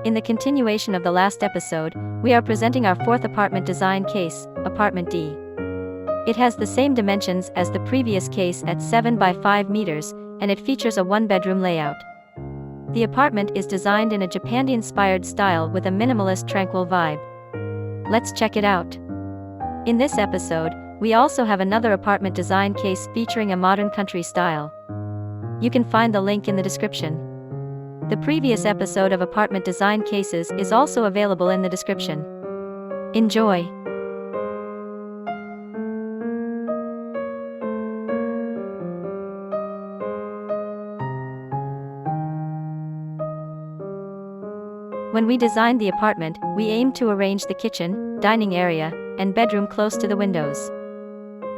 In the continuation of the last episode, we are presenting our fourth apartment design case, Apartment D. It has the same dimensions as the previous case at 7 by 5 meters, and it features a one-bedroom layout. The apartment is designed in a Japandi-inspired style with a minimalist tranquil vibe. Let's check it out. In this episode, we also have another apartment design case featuring a modern country style. You can find the link in the description. The previous episode of apartment design cases is also available in the description. Enjoy! When we designed the apartment, we aimed to arrange the kitchen, dining area, and bedroom close to the windows.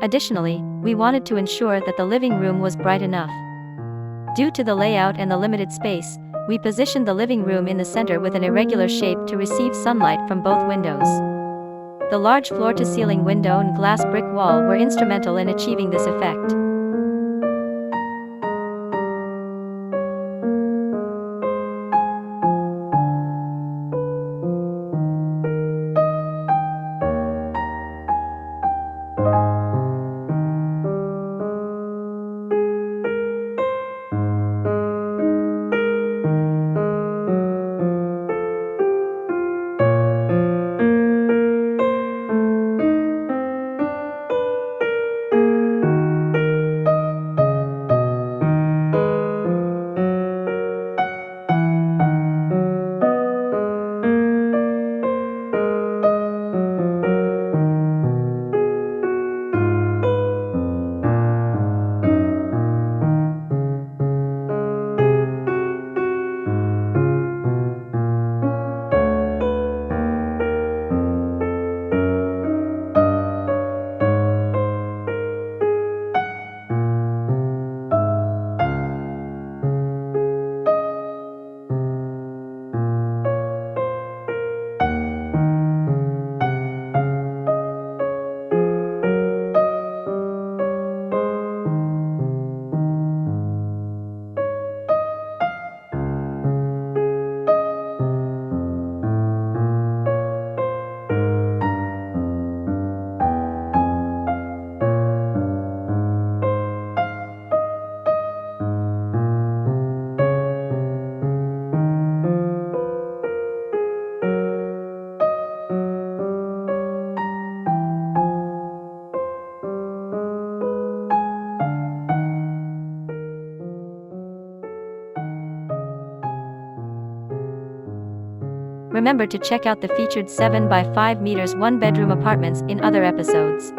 Additionally, we wanted to ensure that the living room was bright enough. Due to the layout and the limited space, we positioned the living room in the center with an irregular shape to receive sunlight from both windows. The large floor-to-ceiling window and glass brick wall were instrumental in achieving this effect. Remember to check out the featured 7 by 5 meters one-bedroom apartments in other episodes.